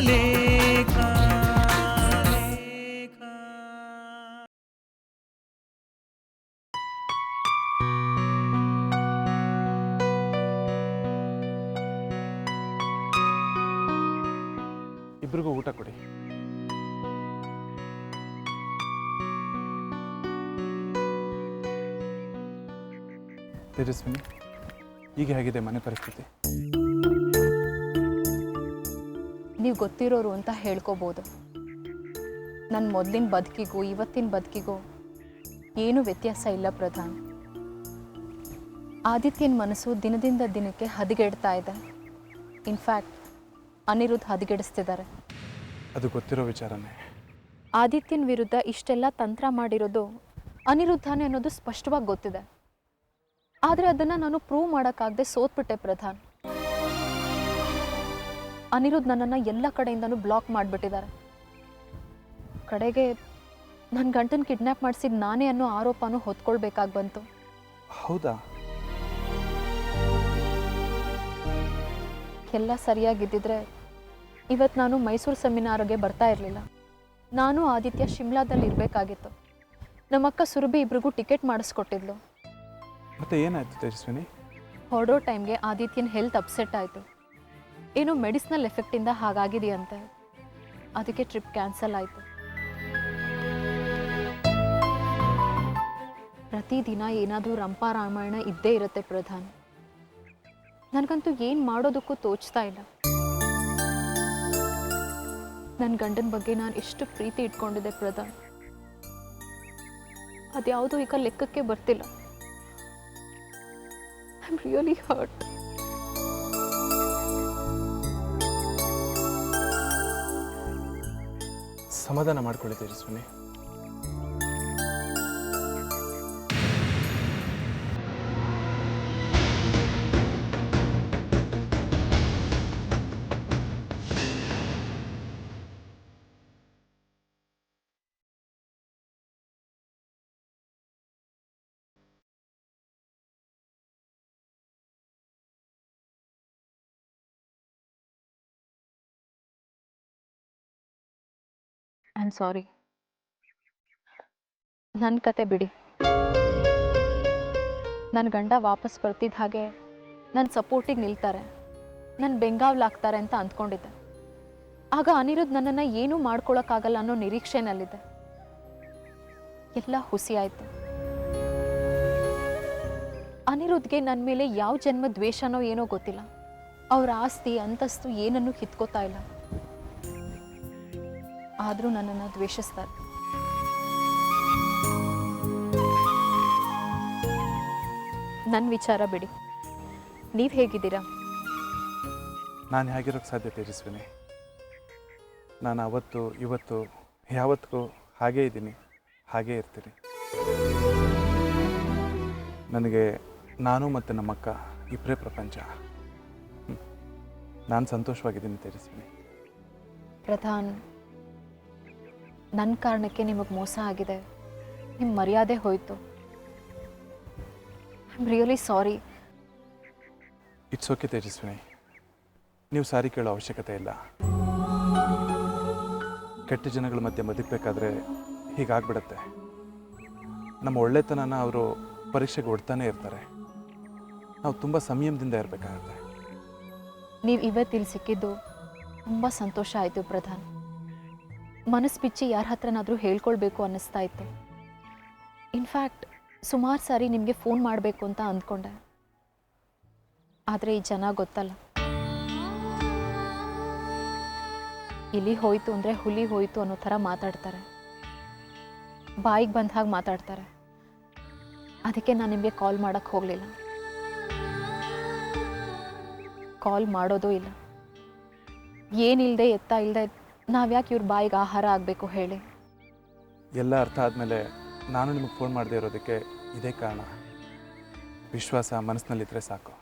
ಲೇಖ. ಇಬ್ರಿಗೂ ಊಟ ಕೊಡಿ. ತೇಜಸ್ವಿನಿ, ಈಗ ಹೇಗಿದೆ ಮನೆ ಪರಿಸ್ಥಿತಿ? ನೀವು ಗೊತ್ತಿರೋರು ಅಂತ ಹೇಳ್ಕೋಬೋದು. ನನ್ನ ಮೊದಲಿನ ಬದುಕಿಗೂ ಇವತ್ತಿನ ಬದುಕಿಗೂ ಏನೂ ವ್ಯತ್ಯಾಸ ಇಲ್ಲ ಪ್ರಧಾನ್. ಆದಿತ್ಯನ ಮನಸ್ಸು ದಿನದಿಂದ ದಿನಕ್ಕೆ ಹದಗೆಡ್ತಾ ಇದೆ. ಇನ್ಫ್ಯಾಕ್ಟ್ ಅನಿರುದ್ಧ್ ಹದಗೆಡಿಸ್ತಿದ್ದಾರೆ. ಅದು ಗೊತ್ತಿರೋ ವಿಚಾರನೇ. ಆದಿತ್ಯನ ವಿರುದ್ಧ ಇಷ್ಟೆಲ್ಲ ತಂತ್ರ ಮಾಡಿರೋದು ಅನಿರುದ್ಧನೇ ಅನ್ನೋದು ಸ್ಪಷ್ಟವಾಗಿ ಗೊತ್ತಿದೆ. ಆದರೆ ಅದನ್ನು ನಾನು ಪ್ರೂವ್ ಮಾಡೋಕ್ಕಾಗದೆ ಸೋತ್ಬಿಟ್ಟೆ ಪ್ರಧಾನ್. ಅನಿರುದ್ಧ್ ನನ್ನನ್ನು ಎಲ್ಲ ಕಡೆಯಿಂದನೂ ಬ್ಲಾಕ್ ಮಾಡಿಬಿಟ್ಟಿದ್ದಾರೆ. ಕಡೆಗೆ ನನ್ನ ಗಂಟನ್ನು ಕಿಡ್ನ್ಯಾಪ್ ಮಾಡಿಸಿದ ನಾನೇ ಅನ್ನೋ ಆರೋಪನೂ ಹೊತ್ಕೊಳ್ಬೇಕಾಗಿ ಬಂತು. ಹೌದಾ? ಎಲ್ಲ ಸರಿಯಾಗಿದ್ದಿದ್ರೆ ಇವತ್ತು ನಾನು ಮೈಸೂರು ಸೆಮಿನಾರ್ಗೆ ಬರ್ತಾ ಇರಲಿಲ್ಲ. ನಾನು ಆದಿತ್ಯ ಶಿಮ್ಲಾದಲ್ಲಿ ಇರಬೇಕಾಗಿತ್ತು. ನಮ್ಮಕ್ಕ ಸುರಭಿ ಇಬ್ರಿಗೂ ಟಿಕೆಟ್ ಮಾಡಿಸ್ಕೊಟ್ಟಿದ್ಲು. ಮತ್ತೆ ಏನಾಯ್ತು ತೇಜಸ್ವಿನಿ? ಹೊರಡೋ ಟೈಮ್ಗೆ ಆದಿತ್ಯನ ಹೆಲ್ತ್ ಅಪ್ಸೆಟ್ ಆಯಿತು. ಏನೋ ಮೆಡಿಸಿನಲ್ ಎಫೆಕ್ಟಿಂದ ಹಾಗಾಗಿದೆಯಂತೆ. ಅದಕ್ಕೆ ಟ್ರಿಪ್ ಕ್ಯಾನ್ಸಲ್ ಆಯಿತು. ಪ್ರತಿದಿನ ಏನಾದರೂ ರಂಪಾ ರಾಮಾಯಣ ಇದ್ದೇ ಇರುತ್ತೆ ಪ್ರಧಾನ್. ನನಗಂತೂ ಏನು ಮಾಡೋದಕ್ಕೂ ತೋಚ್ತಾ ಇಲ್ಲ. ನನ್ನ ಗಂಡನ ಬಗ್ಗೆ ನಾನು ಎಷ್ಟು ಪ್ರೀತಿ ಇಟ್ಕೊಂಡಿದ್ದೆ ಪ್ರಧಾನ್, ಅದ್ಯಾವುದೂ ಈಗ ಲೆಕ್ಕಕ್ಕೆ ಬರ್ತಿಲ್ಲ. I am really hurt. ಸಮಾಧಾನ ಮಾಡ್ಕೊಳ್ಳಿ ತೇಜಸ್ವಿನಿ. I am sorry. ನನ್ನ ಕತೆ ಬಿಡಿ. ನನ್ನ ಗಂಡ ವಾಪಸ್ ಬರ್ತಿದ್ದ ಹಾಗೆ ನನ್ನ ಸಪೋರ್ಟಿಗೆ ನಿಲ್ತಾರೆ, ನನ್ನ ಬೆಂಗಾವಲಾಗ್ತಾರೆ ಅಂತ ಅಂದ್ಕೊಂಡಿದ್ದೆ. ಆಗ ಅನಿರುದ್ಧ್ ನನ್ನನ್ನು ಏನೂ ಮಾಡ್ಕೊಳಕ್ಕಾಗಲ್ಲ ಅನ್ನೋ ನಿರೀಕ್ಷೆನಲ್ಲಿದ್ದೆ. ಎಲ್ಲ ಹುಸಿ ಆಯಿತು. ಅನಿರುದ್ಧ್ಗೆ ನನ್ನ ಮೇಲೆ ಯಾವ ಜನ್ಮ ದ್ವೇಷನೋ ಏನೋ ಗೊತ್ತಿಲ್ಲ. ಅವ್ರ ಆಸ್ತಿ ಅಂತಸ್ತು ಏನನ್ನೂ ಕಿತ್ಕೋತಾ ಇಲ್ಲ. ಆದರೂ ನನ್ನನ್ನು ದ್ವೇಷಿಸ್ತಾರೆ. ನನ್ನ ವಿಚಾರ ಬಿಡಿ, ನೀವು ಹೇಗಿದ್ದೀರಾ? ನಾನು ಹೇಗಿರೋಕ್ಕೆ ಸಾಧ್ಯ ತೇಜಸ್ವಿನಿ? ನಾನು ಅವತ್ತು ಇವತ್ತು ಯಾವತ್ತಿಗೂ ಹಾಗೇ ಇದ್ದೀನಿ, ಹಾಗೇ ಇರ್ತೀನಿ. ನನಗೆ ನಾನು ಮತ್ತು ನಮ್ಮಕ್ಕ ಇಬ್ಬರೇ ಪ್ರಪಂಚ. ನಾನು ಸಂತೋಷವಾಗಿದ್ದೀನಿ ತೇಜಸ್ವಿನಿ. ಪ್ರಧಾನ್, ನನ್ನ ಕಾರಣಕ್ಕೆ ನಿಮಗೆ ಮೋಸ ಆಗಿದೆ, ನಿಮ್ಮ ಮರ್ಯಾದೆ ಹೋಯಿತು. I am really sorry. It's okay Tejaswini, ನೀವು ಸಾರಿ ಕೇಳೋ ಅವಶ್ಯಕತೆ ಇಲ್ಲ. ಕೆಟ್ಟ ಜನಗಳ ಮಧ್ಯೆ ಬದುಕಬೇಕಾದ್ರೆ ಹೀಗಾಗ್ಬಿಡತ್ತೆ. ನಮ್ಮ ಒಳ್ಳೆತನನ ಅವರು ಪರೀಕ್ಷೆಗೆ ಒಡ್ತಾನೆ ಇರ್ತಾರೆ. ನಾವು ತುಂಬ ಸಂಯಮದಿಂದ ಇರಬೇಕಾಗತ್ತೆ. ನೀವು ಇವತ್ತಿಲ್ಲಿ ಸಿಕ್ಕಿದ್ದು ತುಂಬ ಸಂತೋಷ ಆಯಿತು ಪ್ರಧಾನ್. ಮನಸ್ಸು ಬಿಚ್ಚಿ ಯಾರ ಹತ್ರನಾದರೂ ಹೇಳ್ಕೊಳ್ಬೇಕು ಅನ್ನಿಸ್ತಾ ಇತ್ತು. ಇನ್ಫ್ಯಾಕ್ಟ್ ಸುಮಾರು ಸಾರಿ ನಿಮಗೆ ಫೋನ್ ಮಾಡಬೇಕು ಅಂತ ಅಂದ್ಕೊಂಡೆ. ಆದರೆ ಈ ಜನ ಗೊತ್ತಲ್ಲ, ಇಲಿ ಹೋಯಿತು ಅಂದರೆ ಹುಲಿ ಹೋಯಿತು ಅನ್ನೋ ಥರ ಮಾತಾಡ್ತಾರೆ. ಬಾಯಿಗೆ ಬಂದ ಹಾಗೆ ಮಾತಾಡ್ತಾರೆ. ಅದಕ್ಕೆ ನಾನು ನಿಮಗೆ ಕಾಲ್ ಮಾಡೋಕ್ಕೆ ಹೋಗಲಿಲ್ಲ. ಕಾಲ್ ಮಾಡೋದೂ ಇಲ್ಲ. ಏನಿಲ್ಲದೆ ಎತ್ತ ಇಲ್ಲದೆ ನಾವ್ಯಾಕೆ ಇವ್ರ ಬಾಯಿಗೆ ಆಹಾರ ಆಗಬೇಕು ಹೇಳಿ? ಎಲ್ಲ ಅರ್ಥ ಆದಮೇಲೆ ನಾನು ನಿಮಗೆ ಫೋನ್ ಮಾಡದೇ ಇರೋದಕ್ಕೆ ಇದೇ ಕಾರಣ. ವಿಶ್ವಾಸ ಮನಸ್ಸಿನಲ್ಲಿದ್ದರೆ ಸಾಕು.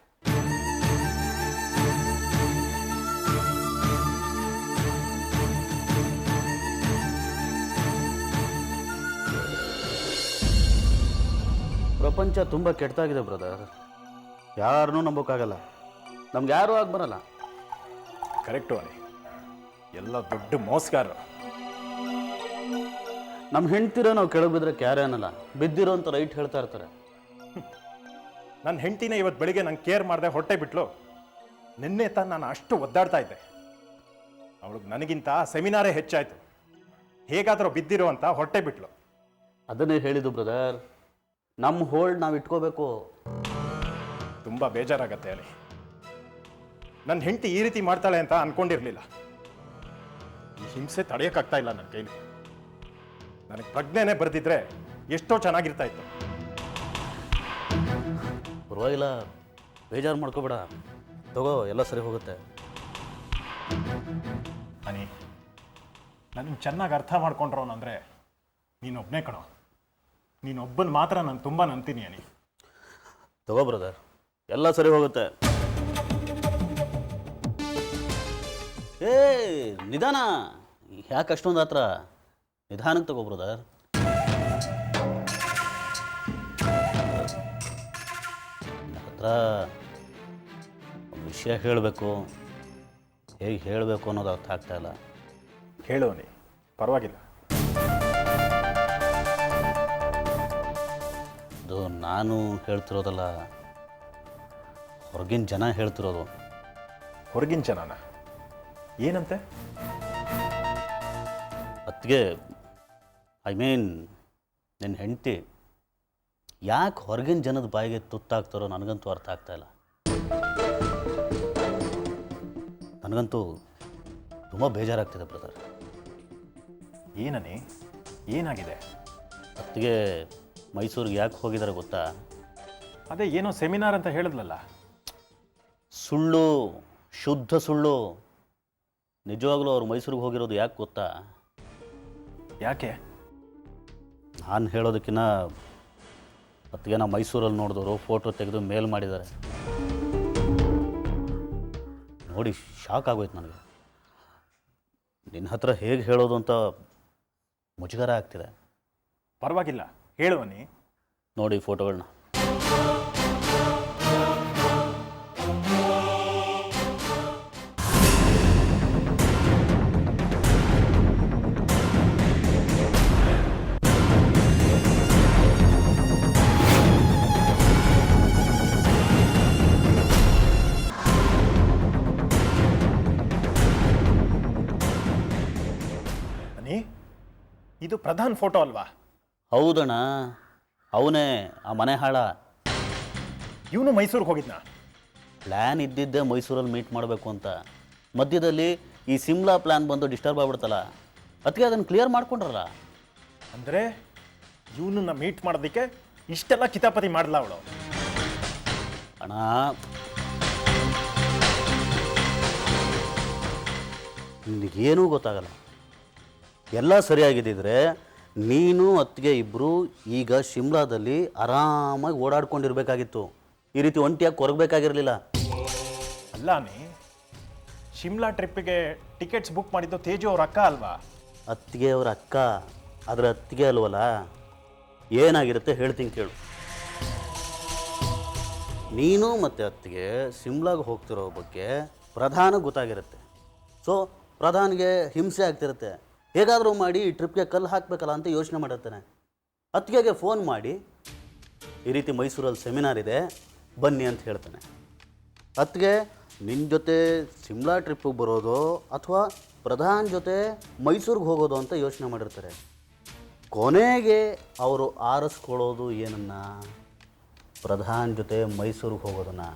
ಪ್ರಪಂಚ ತುಂಬ ಕೆಟ್ಟದಾಗಿದೆ ಬ್ರದರ್. ಯಾರನ್ನೂ ನಂಬೋಕ್ಕಾಗಲ್ಲ. ನಮ್ಗೆ ಯಾರೂ ಆಗಿ ಬರಲ್ಲ. ಕರೆಕ್ಟು ಅನಿ. ಎಲ್ಲ ದೊಡ್ಡ ಮೋಸ್ಗಾರರು. ನಮ್ಮ ಹೆಂಡ್ತಿರೋ ನಾವು ಕೆಳಗೆ ಬಿದ್ದರೆ ಕ್ಯಾರೆ ಅನ್ನಲ್ಲ, ಬಿದ್ದಿರೋ ಅಂತ ರೈಟ್ ಹೇಳ್ತಾ ಇರ್ತಾರೆ. ನನ್ನ ಹೆಂಡ್ತಿನೇ ಇವತ್ತು ಬೆಳಿಗ್ಗೆ ನಂಗೆ ಕೇರ್ ಮಾಡದೆ ಹೊಟ್ಟೆ ಬಿಟ್ಲು. ನಿನ್ನೆ ತಾನು ನಾನು ಅಷ್ಟು ಒದ್ದಾಡ್ತಾ ಇದ್ದೆ. ಅವಳಿಗೆ ನನಗಿಂತ ಸೆಮಿನಾರೇ ಹೆಚ್ಚಾಯಿತು. ಹೇಗಾದರೂ ಬಿದ್ದಿರೋ ಅಂತ ಹೊಟ್ಟೆ ಬಿಟ್ಲು. ಅದನ್ನೇ ಹೇಳಿದ್ದು ಬ್ರದರ್, ನಮ್ಮ ಹೋಲ್ಡ್ ನಾವು ಇಟ್ಕೋಬೇಕು. ತುಂಬ ಬೇಜಾರಾಗತ್ತೆ ಅಲ್ಲಿ. ನನ್ನ ಹೆಂಡತಿ ಈ ರೀತಿ ಮಾಡ್ತಾಳೆ ಅಂತ ಅನ್ಕೊಂಡಿರಲಿಲ್ಲ. ಈ ಹಿಂಸೆ ತಡೆಯೋಕ್ಕಾಗ್ತಾ ಇಲ್ಲ ನನ್ನ ಕೈಲಿ. ನನಗೆ ಪ್ರಜ್ಞೆನೇ ಬರೆದಿದ್ರೆ ಎಷ್ಟೋ ಚೆನ್ನಾಗಿರ್ತಾ ಇತ್ತು. ಪರವಾಗಿಲ್ಲ, ಬೇಜಾರು ಮಾಡ್ಕೋಬೇಡ, ತಗೋ ಎಲ್ಲ ಸರಿ ಹೋಗುತ್ತೆ. ಅನಿ, ನನಗೆ ಚೆನ್ನಾಗಿ ಅರ್ಥ ಮಾಡ್ಕೊಂಡ್ರೋನಂದರೆ ನೀನೊಬ್ಬನೇ ಕಣೋ. ನೀನೊಬ್ಬನ ಮಾತ್ರ ನಾನು ತುಂಬ ನಂಬ್ತೀನಿ ಅನಿ. ತಗೋ ಬ್ರದರ್, ಎಲ್ಲ ಸರಿ ಹೋಗುತ್ತೆ. ಏ ನಿಧಾನ, ಯಾಕೆ ಅಷ್ಟೊಂದು ಹತ್ರ? ನಿಧಾನಕ್ಕೆ ತಗೋ ಬ್ರದರ್. ಹತ್ರ ಒಂದು ವಿಷಯ ಹೇಳಬೇಕು, ಹೇಗೆ ಹೇಳಬೇಕು ಅನ್ನೋದು ಅರ್ಥ ಆಗ್ತಾ ಇಲ್ಲ. ಹೇಳು ಅನಿ, ಪರವಾಗಿಲ್ಲ. ಅದು ನಾನು ಹೇಳ್ತಿರೋದಲ್ಲ, ಹೊರಗಿನ ಜನ ಹೇಳ್ತಿರೋದು. ಹೊರಗಿನ ಜನನ ಏನಂತೆ? ಅತ್ತಿಗೆ, ಐ ಮೀನ್ ನಿನ್ನ ಹೆಂಡತಿ ಯಾಕೆ ಹೊರಗಿನ ಜನದ ಬಾಯಿಗೆ ತುತ್ತಾಗ್ತಾರೋ ನನಗಂತೂ ಅರ್ಥ ಆಗ್ತಾ ಇಲ್ಲ. ನನಗಂತೂ ತುಂಬ ಬೇಜಾರಾಗ್ತಿದೆ ಬ್ರದರ್. ಏನನಿ, ಏನಾಗಿದೆ? ಅತ್ತಿಗೆ ಮೈಸೂರಿಗೆ ಯಾಕೆ ಹೋಗಿದ್ದಾರೆ ಗೊತ್ತಾ? ಅದೇ ಏನೋ ಸೆಮಿನಾರ್ ಅಂತ ಹೇಳಿದ್ಲಲ್ಲ. ಸುಳ್ಳು, ಶುದ್ಧ ಸುಳ್ಳು. ನಿಜವಾಗ್ಲೂ ಅವ್ರು ಮೈಸೂರಿಗೆ ಹೋಗಿರೋದು ಯಾಕೆ ಗೊತ್ತಾ? ಯಾಕೆ? ನಾನು ಹೇಳೋದಕ್ಕಿಂತ ಅತ್ತಿಗೆ ನಾವು ಮೈಸೂರಲ್ಲಿ ನೋಡಿದವರು ಫೋಟೋ ತೆಗೆದು ಮೇಲ್ ಮಾಡಿದ್ದಾರೆ. ನೋಡಿ ಶಾಕ್ ಆಗೋಯ್ತು ನನಗೆ. ನಿನ್ನ ಹತ್ರ ಹೇಗೆ ಹೇಳೋದು ಅಂತ ಮುಜುಗರ ಆಗ್ತಿದೆ. ಪರವಾಗಿಲ್ಲ, ಹೇಳುವನಿ. ನೋಡಿ ಫೋಟೋಗಳನ್ನ. ಇದು ಪ್ರಧಾನ್ ಫೋಟೋ ಅಲ್ವಾ? ಹೌದಣ್ಣ, ಅವನೇ ಆ ಮನೆ ಹಾಳ. ಇವನು ಮೈಸೂರಿಗೆ ಹೋಗಿದ್ನಾ? ಪ್ಲ್ಯಾನ್ ಇದ್ದಿದ್ದೆ ಮೈಸೂರಲ್ಲಿ ಮೀಟ್ ಮಾಡಬೇಕು ಅಂತ. ಮಧ್ಯದಲ್ಲಿ ಈ ಸಿಮ್ಲಾ ಪ್ಲ್ಯಾನ್ ಬಂದು ಡಿಸ್ಟರ್ಬ್ ಆಗ್ಬಿಡ್ತಲ್ಲ, ಅದಕ್ಕೆ ಅದನ್ನು ಕ್ಲಿಯರ್ ಮಾಡ್ಕೊಂಡ್ರಲ್ಲ. ಅಂದರೆ ಇವನನ್ನ ಮೀಟ್ ಮಾಡೋದಕ್ಕೆ ಇಷ್ಟೆಲ್ಲ ಕಿತಾಪತಿ ಮಾಡಲ್ಲ ಅವಳು. ಅಣ್ಣ, ನಿನಗೇನೂ ಗೊತ್ತಾಗಲ್ಲ. ಎಲ್ಲ ಸರಿಯಾಗಿದ್ದಿದ್ರೆ ನೀನು ಅತ್ತಿಗೆ ಇಬ್ಬರು ಈಗ ಶಿಮ್ಲಾದಲ್ಲಿ ಆರಾಮಾಗಿ ಓಡಾಡ್ಕೊಂಡಿರ್ಬೇಕಾಗಿತ್ತು. ಈ ರೀತಿ ಒಂಟಿಯಾಗಿ ಕೊರಗಬೇಕಾಗಿರಲಿಲ್ಲ. ಅಲ್ಲ ನೀ ಶಿಮ್ಲಾ ಟ್ರಿಪ್ಪಿಗೆ ಟಿಕೆಟ್ಸ್ ಬುಕ್ ಮಾಡಿದ್ದು ತೇಜು ಅವ್ರ ಅಕ್ಕ ಅಲ್ವಾ? ಅತ್ತಿಗೆ ಅವ್ರ ಅಕ್ಕ, ಅದರ ಅತ್ತಿಗೆ ಅಲ್ವಲ್ಲ. ಏನಾಗಿರುತ್ತೆ ಹೇಳ್ತೀನಿ ಕೇಳು. ನೀನು ಮತ್ತು ಅತ್ತಿಗೆ ಶಿಮ್ಲಾಗೆ ಹೋಗ್ತಿರೋ ಬಗ್ಗೆ ಪ್ರಧಾನ ಗೊತ್ತಾಗಿರುತ್ತೆ. ಸೊ ಪ್ರಧಾನಿಗೆ ಹಿಂಸೆ ಆಗ್ತಿರುತ್ತೆ. ಹೇಗಾದರೂ ಮಾಡಿ ಈ ಟ್ರಿಪ್ಗೆ ಕಲ್ಲು ಹಾಕಬೇಕಲ್ಲ ಅಂತ ಯೋಚನೆ ಮಾಡಿರ್ತಾನೆ. ಅತ್ತಿಗೆಗೆ ಫೋನ್ ಮಾಡಿ ಈ ರೀತಿ ಮೈಸೂರಲ್ಲಿ ಸೆಮಿನಾರ್ ಇದೆ ಬನ್ನಿ ಅಂತ ಹೇಳ್ತಾನೆ. ಅತ್ತಿಗೆ ನಿನ್ನ ಜೊತೆ ಶಿಮ್ಲಾ ಟ್ರಿಪ್ಪಿಗೆ ಬರೋದು ಅಥವಾ ಪ್ರಧಾನ್ ಜೊತೆ ಮೈಸೂರಿಗೆ ಹೋಗೋದು ಅಂತ ಯೋಚನೆ ಮಾಡಿರ್ತಾರೆ. ಕೊನೆಗೆ ಅವರು ಆರಿಸ್ಕೊಳ್ಳೋದು ಏನನ್ನ? ಪ್ರಧಾನ್ ಜೊತೆ ಮೈಸೂರಿಗೆ ಹೋಗೋದನ್ನು.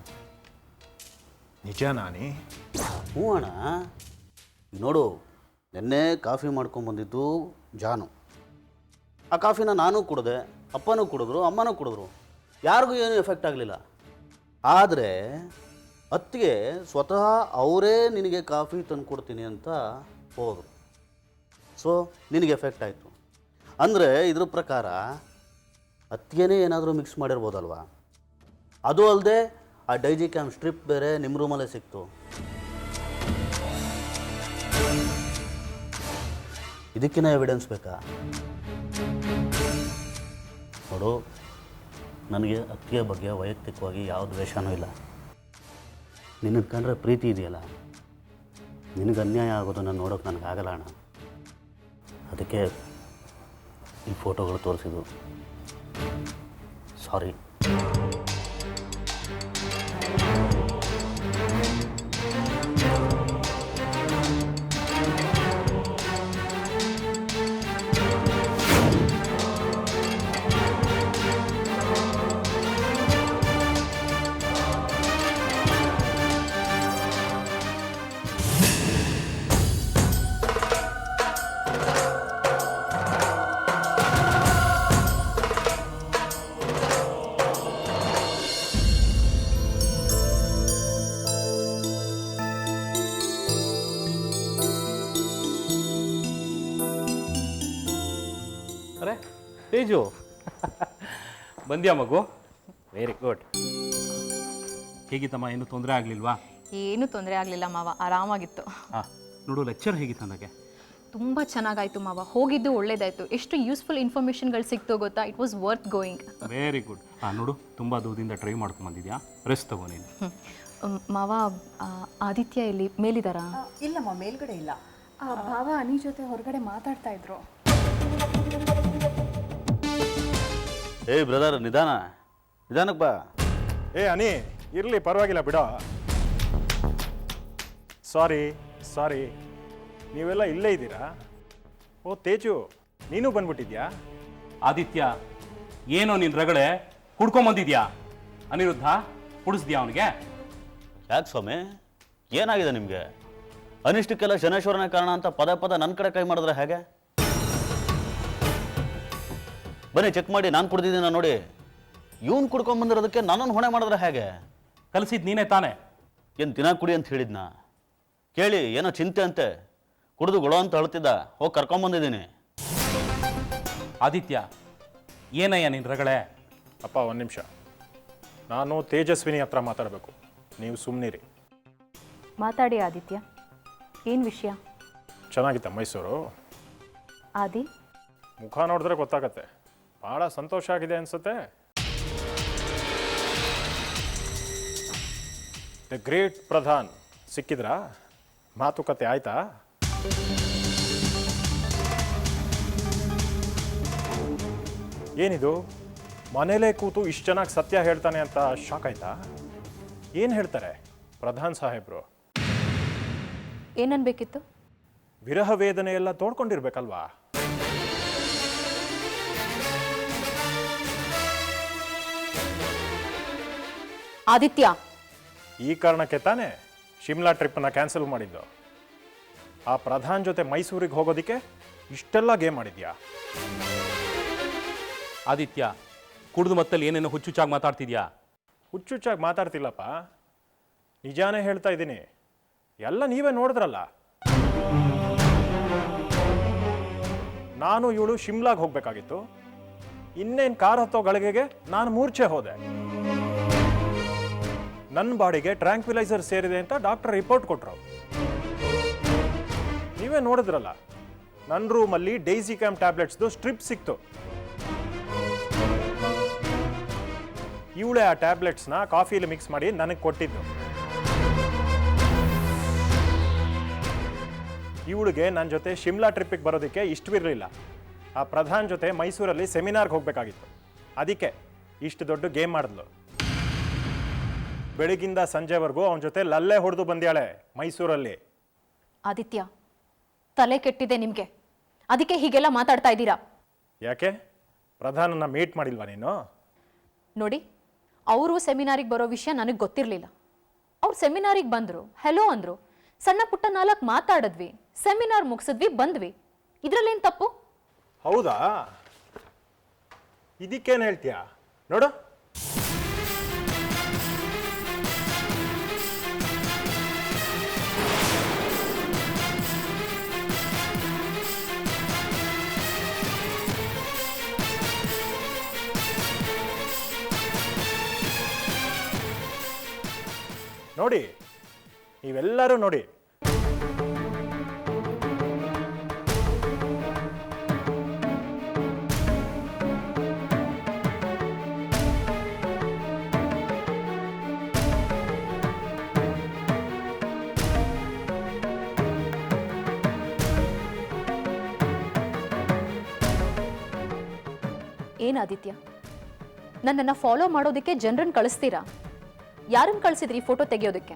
ನಿಜ ನಾನಿ? ಹ್ಞೂ ಅಣ್ಣ. ನೋಡು, ನಿನ್ನೆ ಕಾಫಿ ಮಾಡ್ಕೊಂಬಂದಿದ್ದು ಜಾನು. ಆ ಕಾಫಿನ ನಾನು ಕುಡಿದೆ, ಅಪ್ಪನೂ ಕುಡಿದ್ರು, ಅಮ್ಮನೂ ಕುಡಿದ್ರು. ಯಾರಿಗೂ ಏನೂ ಎಫೆಕ್ಟ್ ಆಗಲಿಲ್ಲ. ಆದರೆ ಅತ್ತಿಗೆ ಸ್ವತಃ ಅವರೇ ನಿನಗೆ ಕಾಫಿ ತಂದು ಕೊಡ್ತೀನಿ ಅಂತ ಹೋದರು. ಸೊ ನಿನಗೆ ಎಫೆಕ್ಟ್ ಆಯಿತು. ಅಂದರೆ ಇದ್ರ ಪ್ರಕಾರ ಅತ್ತಿಗೆನೇ ಏನಾದರೂ ಮಿಕ್ಸ್ ಮಾಡಿರ್ಬೋದಲ್ವಾ? ಅದು ಅಲ್ಲದೆ ಆ ಡೈಜಿ ಕ್ಯಾಮ್ ಸ್ಟ್ರಿಪ್ ಬೇರೆ ನಿಮ್ಮ ರೂಮಲ್ಲೇ ಸಿಕ್ತು. ಇದಕ್ಕಿನ್ನ ಎವಿಡೆನ್ಸ್ ಬೇಕಾ? ನೋಡು, ನನಗೆ ಅತ್ತಿಗೆ ಬಗ್ಗೆ ವೈಯಕ್ತಿಕವಾಗಿ ಯಾವ ದ್ವೇಷನೂ ಇಲ್ಲ. ನಿನ್ನ ಕಂಡ್ರೆ ಪ್ರೀತಿ ಇದೆಯಲ್ಲ, ನಿನಗೆ ಅನ್ಯಾಯ ಆಗೋದನ್ನು ನೋಡೋಕೆ ನನಗಾಗಲ್ಲ ಅಣ್ಣ. ಅದಕ್ಕೆ ಈ ಫೋಟೋಗಳು ತೋರಿಸಿದ್ದು. ಸಾರಿ. ಅರೆ ತೇಜು ಬಂದ್ಯಾ ಮಗು? Very good. ಹೇಗಿತ್ತಮ್ಮ? ಏನು ತೊಂದರೆ ಆಗಲಿಲ್ವಾ? ಏನೂ ತೊಂದರೆ ಆಗಲಿಲ್ಲ ಮಾವ, ಆರಾಮಾಗಿತ್ತು. ಹಾಂ, ನೋಡು ಲೆಕ್ಚರ್ ಹೇಗಿತ್ತು ನನಗೆ? ತುಂಬ ಚೆನ್ನಾಗಾಯ್ತು ಮಾವ, ಹೋಗಿದ್ದು ಒಳ್ಳೇದಾಯ್ತು. ಎಷ್ಟು ಯೂಸ್ಫುಲ್ ಇನ್ಫಾರ್ಮೇಷನ್ಗಳು ಸಿಕ್ತೋ ಗೊತ್ತಾ? It was worth going. Very good. ಹಾಂ ನೋಡು, ತುಂಬ ದೂರದಿಂದ ಟ್ರೈ ಮಾಡ್ಕೊಂಬಂದಿದ್ಯಾ, ರೆಸ್ಟ್ ತಗೋ ನೀನು. ಮಾವ, ಆದಿತ್ಯ ಇಲ್ಲಿ ಮೇಲಿದಾರಾ? ಇಲ್ಲಮ್ಮ, ಮೇಲ್ಗಡೆ ಇಲ್ಲ. ಭಾವ ಅನಿ ಜೊತೆ ಹೊರಗಡೆ ಮಾತಾಡ್ತಾ ಇದ್ರು. ಏಯ್ ಬ್ರದರ್, ನಿಧಾನಕ್ಕೆ ಬಾ. ಏ ಅನಿ, ಇರಲಿ ಪರವಾಗಿಲ್ಲ ಬಿಡೋ. ಸಾರಿ, ನೀವೆಲ್ಲ ಇಲ್ಲೇ ಇದ್ದೀರಾ? ಓ ತೇಜು, ನೀನು ಬಂದ್ಬಿಟ್ಟಿದ್ಯಾ? ಆದಿತ್ಯ, ಏನೋ ನಿನ್ನ ರಗಳೆ ಕುಡ್ಕೊಂಬಂದಿದ್ಯಾ? ಅನಿರುದ್ಧ ಕುಡಿಸ್ದ್ಯಾ ಅವನಿಗೆ? ಯಾಕೆ ಸ್ವಾಮಿ, ಏನಾಗಿದೆ ನಿಮಗೆ? ಅನಿಷ್ಟಕ್ಕೆಲ್ಲ ಶನೇಶ್ವರನ ಕಾರಣ ಅಂತ ಪದ ನನ್ನ ಕಡೆ ಕೈ ಮಾಡಿದ್ರೆ ಹೇಗೆ? ಬನ್ನಿ ಚೆಕ್ ಮಾಡಿ, ನಾನು ಕುಡ್ದಿದ್ದೀನ ನೋಡಿ. ಇವನು ಕುಡ್ಕೊಂಬಂದಿರೋದಕ್ಕೆ ನನ್ನನ್ನು ಹೊಣೆ ಮಾಡಿದ್ರೆ ಹೇಗೆ? ಕಲಿಸಿದ್ ನೀನೇ ತಾನೇ? ಏನು ದಿನ ಕುಡಿ ಅಂತ ಹೇಳಿದ್ನ? ಕೇಳಿ ಏನೋ ಚಿಂತೆ ಅಂತೆ, ಕುಡಿದು ಗೊಳೋ ಅಂತ ಅಳ್ತಿದ್ದ, ಹೋಗಿ ಕರ್ಕೊಂಬಂದಿದ್ದೀನಿ. ಆದಿತ್ಯ, ಏನಯ್ಯ ನಿನ್ನ ರಗಳೆ? ಅಪ್ಪ ಒಂದು ನಿಮಿಷ, ನಾನು ತೇಜಸ್ವಿನಿ ಹತ್ರ ಮಾತಾಡಬೇಕು, ನೀವು ಸುಮ್ಮನಿರಿ. ಮಾತಾಡಿ ಆದಿತ್ಯ, ಏನು ವಿಷಯ? ಚೆನ್ನಾಗಿತ್ತ ಮೈಸೂರು? ಆದಿ, ಮುಖ ನೋಡಿದ್ರೆ ಗೊತ್ತಾಗತ್ತೆ, ಭಾಳ ಸಂತೋಷ ಆಗಿದೆ ಅನ್ಸುತ್ತೆ. ದ ಗ್ರೇಟ್ ಪ್ರಧಾನ್ ಸಿಕ್ಕಿದ್ರಾ? ಮಾತುಕತೆ ಆಯ್ತಾ? ಏನಿದು, ಮನೇಲೇ ಕೂತು ಇಷ್ಟು ಚೆನ್ನಾಗಿ ಸತ್ಯ ಹೇಳ್ತಾನೆ ಅಂತ ಶಾಕ್ ಆಯ್ತಾ? ಏನು ಹೇಳ್ತಾರೆ ಪ್ರಧಾನ್ ಸಾಹೇಬ್ರು? ಏನನ್ಬೇಕಿತ್ತು? ವಿರಹ ವೇದನೆ ಎಲ್ಲ ತೋಡ್ಕೊಂಡಿರ್ಬೇಕಲ್ವಾ? ಆದಿತ್ಯ, ಈ ಕಾರಣಕ್ಕೆ ತಾನೇ ಶಿಮ್ಲಾ ಟ್ರಿಪ್ಪನ್ನು ಕ್ಯಾನ್ಸಲ್ ಮಾಡಿದ್ದು. ಆ ಪ್ರಧಾನ್ ಜೊತೆ ಮೈಸೂರಿಗೆ ಹೋಗೋದಕ್ಕೆ ಇಷ್ಟೆಲ್ಲ ಗೇಮ್ ಮಾಡಿದ್ಯಾ? ಆದಿತ್ಯ, ಕುಡಿದು ಮತ್ತಲ್ಲಿ ಏನೇನೋ ಹುಚ್ಚುಚ್ಚಾಗಿ ಮಾತಾಡ್ತಿದ್ಯಾ? ಹುಚ್ಚುಚ್ಚಾಗಿ ಮಾತಾಡ್ತಿಲ್ಲಪ್ಪ, ನಿಜಾನೇ ಹೇಳ್ತಾ ಇದ್ದೀನಿ. ಎಲ್ಲ ನೀವೇ ನೋಡಿದ್ರಲ್ಲ. ನಾನು ಇವಳು ಶಿಮ್ಲಾಗೆ ಹೋಗ್ಬೇಕಾಗಿತ್ತು, ಇನ್ನೇನು ಕಾರ್ ಹತ್ತೋ ಗಳಿಗೆಗೆ ನಾನು ಮೂರ್ಛೆ ಹೋದೆ. ನನ್ನ ಬಾಡಿಗೆ ಟ್ರ್ಯಾಂಕ್ವಿಲೈಸರ್ ಸೇರಿದೆ ಅಂತ ಡಾಕ್ಟರ್ ರಿಪೋರ್ಟ್ ಕೊಟ್ಟರು. ನೀವೇ ನೋಡಿದ್ರಲ್ಲ, ನನ್ನ ರೂಮಲ್ಲಿ ಡೈಸಿ ಕ್ಯಾಮ್ ಟ್ಯಾಬ್ಲೆಟ್ಸ್ದು ಸ್ಟ್ರಿಪ್ ಸಿಕ್ತು. ಇವಳೇ ಆ ಟ್ಯಾಬ್ಲೆಟ್ಸ್ನ ಕಾಫಿಲಿ ಮಿಕ್ಸ್ ಮಾಡಿ ನನಗೆ ಕೊಟ್ಟಿದ್ದು. ಇವಳಿಗೆ ನನ್ನ ಜೊತೆ ಶಿಮ್ಲಾ ಟ್ರಿಪ್ಪಿಗೆ ಬರೋದಕ್ಕೆ ಇಷ್ಟವಿರಲಿಲ್ಲ. ಆ ಪ್ರಧಾನ್ ಜೊತೆ ಮೈಸೂರಲ್ಲಿ ಸೆಮಿನಾರ್ಗೆ ಹೋಗಬೇಕಾಗಿತ್ತು. ಅದಕ್ಕೆ ಇಷ್ಟು ದೊಡ್ಡ ಗೇಮ್ ಮಾಡಿದ್ಲು. ಬೆಳಗಿಂದ ಸಂಜೆವರೆಗೂ ಅವನ ಜೊತೆ ಲಲ್ಲೆ ಹೊಡೆದು ಬಂದ್ಯಾಳೆ ಮೈಸೂರಲ್ಲಿ. ಆದಿತ್ಯ, ತಲೆ ಕೆಟ್ಟಿದೆ ನಿಮಗೆ, ಅದಕ್ಕೆ ಹೀಗೆಲ್ಲ ಮಾತಾಡ್ತಾ ಇದ್ದೀರಾ. ಯಾಕೆ ಪ್ರಧಾನನ್ನ ಮೀಟ್ ಮಾಡಿಲ್ವಾ ನೀನು? ನೋಡಿ, ಅವರು ಸೆಮಿನಾರಿಗೆ ಬರೋ ವಿಷಯ ನನಗೆ ಗೊತ್ತಿರಲಿಲ್ಲ. ಅವ್ರು ಸೆಮಿನಾರಿಗೆ ಬಂದರು, ಹೆಲೋ ಅಂದರು, ಸಣ್ಣ ಪುಟ್ಟ 4 ಮಾತಾಡಿದ್ವಿ, ಸೆಮಿನಾರ್ ಮುಗಿಸಿದ್ವಿ, ಬಂದ್ವಿ. ಇದರಲ್ಲೇನು ತಪ್ಪು? ಹೌದಾ? ಇದಕ್ಕೇನು ಹೇಳ್ತೀಯಾ? ನೋಡು, ನೋಡಿ, ನೀವೆಲ್ಲರೂ ನೋಡಿ. ಏನು ಆದಿತ್ಯ, ನನ್ನನ್ನು ಫಾಲೋ ಮಾಡೋದಕ್ಕೆ ಜನರನ್ನು ಕಳಿಸ್ತೀರಾ? ಯಾರನ್ನು ಕಳಿಸಿದ್ರಿ ಫೋಟೋ ತೆಗೆಯೋದಕ್ಕೆ?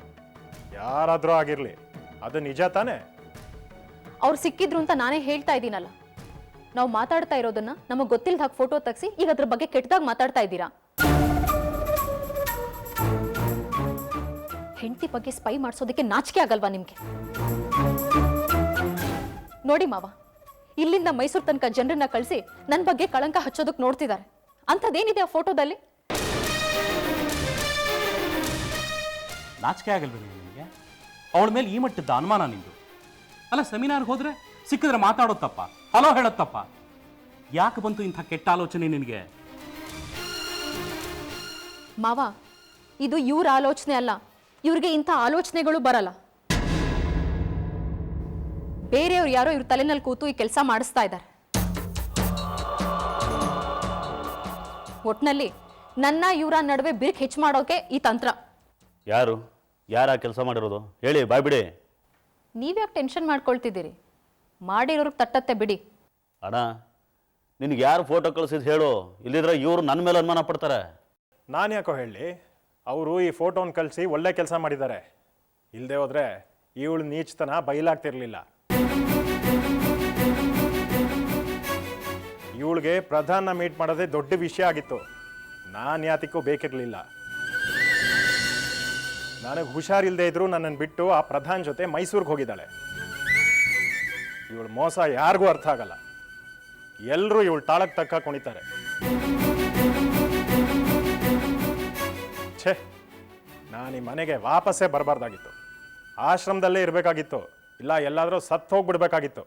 ಯಾರಾದರೂ ಆಗಿರಲಿ, ಅದು ನಿಜ ತಾನೇ? ಅವ್ರು ಸಿಕ್ಕಿದ್ರು ಅಂತ ನಾನೇ ಹೇಳ್ತಾ ಇದ್ದೀನಲ್ಲ. ನಾವು ಮಾತಾಡ್ತಾ ಇರೋದನ್ನ ನಮಗೆ ಗೊತ್ತಿಲ್ಲದ ಹಾಗೆ ಫೋಟೋ ತೆಗೆಸಿ ಈಗ ಅದ್ರ ಬಗ್ಗೆ ಕೆಟ್ಟದಾಗ ಮಾತಾಡ್ತಾ ಇದ್ದೀರಾ. ಹೆಂಡತಿ ಬಗ್ಗೆ ಸ್ಪೈ ಮಾಡಿಸೋದಕ್ಕೆ ನಾಚಿಕೆ ಆಗಲ್ವಾ ನಿಮ್ಗೆ? ನೋಡಿ ಮಾವ, ಇಲ್ಲಿಂದ ಮೈಸೂರು ತನಕ ಜನರನ್ನ ಕಳಿಸಿ ನನ್ನ ಬಗ್ಗೆ ಕಳಂಕ ಹಚ್ಚೋದಕ್ಕೆ ನೋಡ್ತಿದ್ದಾರೆ. ಅಂಥದ್ದೇನಿದೆ ಆ ಫೋಟೋದಲ್ಲಿ? ನಾಚಿಕೆ ಆಗಲ್ವೇನು ನಿಮಗೆ? ಅವಳ ಮೇಲೆ ಈ ಮಟ್ಟದ ಅನುಮಾನ ನಿಂದು? ಅಲ್ಲ, ಸೆಮಿನಾರ್ಗೆ ಹೋದ್ರೆ ಸಿಕ್ಕಿದ್ರೆ ಮಾತಾಡೋದು ತಪ್ಪ, ಹಲೋ ಹೇಳೋದು ತಪ್ಪ? ಯಾಕೆ ಬಂತು ಇಂಥ ಕೆಟ್ಟ ಆಲೋಚನೆ ನಿನಗೆ? ಮಾವ, ಇದು ಇವ್ರ ಆಲೋಚನೆ ಅಲ್ಲ. ಇವ್ರಿಗೆ ಇಂಥ ಆಲೋಚನೆಗಳು ಬರಲ್ಲ. ಬೇರೆಯವ್ರು ಯಾರೋ ಇವ್ರ ತಲೆನಲ್ಲಿ ಕೂತು ಈ ಕೆಲಸ ಮಾಡಿಸ್ತಾ ಇದ್ದಾರೆ. ಒಟ್ನಲ್ಲಿ ನನ್ನ ಇವರ ನಡುವೆ ಬಿರುಕು ಹೆಚ್ಚು ಮಾಡೋಕೆ ಈ ತಂತ್ರ. ಯಾರ ಕೆಲಸ ಮಾಡಿರೋದು ಹೇಳಿ, ಬಾಯ್ಬಿಡಿ. ನೀವ್ಯಾಕೆ ಟೆನ್ಷನ್ ಮಾಡ್ಕೊಳ್ತಿದ್ದೀರಿ? ಮಾಡಿರೋರ್ಗೆ ತಟ್ಟತ್ತೆ ಬಿಡಿ. ಅಣ್ಣ, ನಿನಗೆ ಯಾರು ಫೋಟೋ ಕಳಿಸಿದ್ ಹೇಳು, ಇಲ್ಲಿದ್ರೆ ಇವರು ನನ್ನ ಮೇಲೆ ಅನುಮಾನ ಪಡ್ತಾರೆ. ನಾನು ಯಾಕೋ ಹೇಳಿ, ಅವರು ಈ ಫೋಟೋನ ಕಳಿಸಿ ಒಳ್ಳೆ ಕೆಲಸ ಮಾಡಿದ್ದಾರೆ. ಇಲ್ಲದೆ ಹೋದ್ರೆ ಇವಳು ನೀಚತನ ಬಯಲಾಗ್ತಿರ್ಲಿಲ್ಲ. ಇವಳಿಗೆ ಪ್ರಧಾನ ಮೀಟ್ ಮಾಡೋದೇ ದೊಡ್ಡ ವಿಷಯ ಆಗಿತ್ತು. ನಾನು ಯಾತಕ್ಕೂ ಬೇಕಿರಲಿಲ್ಲ. ನನಗೆ ಹುಷಾರಿಲ್ಲದೆ ಇದ್ರು ನನ್ನನ್ನು ಬಿಟ್ಟು ಆ ಪ್ರಧಾನ್ ಜೊತೆ ಮೈಸೂರಿಗೆ ಹೋಗಿದ್ದಾಳೆ. ಇವಳು ಮೋಸ ಯಾರಿಗೂ ಅರ್ಥ ಆಗಲ್ಲ. ಎಲ್ಲರೂ ಇವಳು ತಾಳಕ್ಕೆ ತಕ್ಕ ಕುಣಿತಾರೆ. ಛೇ, ನಾನು ಈ ಮನೆಗೆ ವಾಪಸ್ಸೇ ಬರಬಾರ್ದಾಗಿತ್ತು. ಆಶ್ರಮದಲ್ಲೇ ಇರಬೇಕಾಗಿತ್ತು, ಇಲ್ಲ ಎಲ್ಲಾದರೂ ಸತ್ತು ಹೋಗ್ಬಿಡ್ಬೇಕಾಗಿತ್ತು.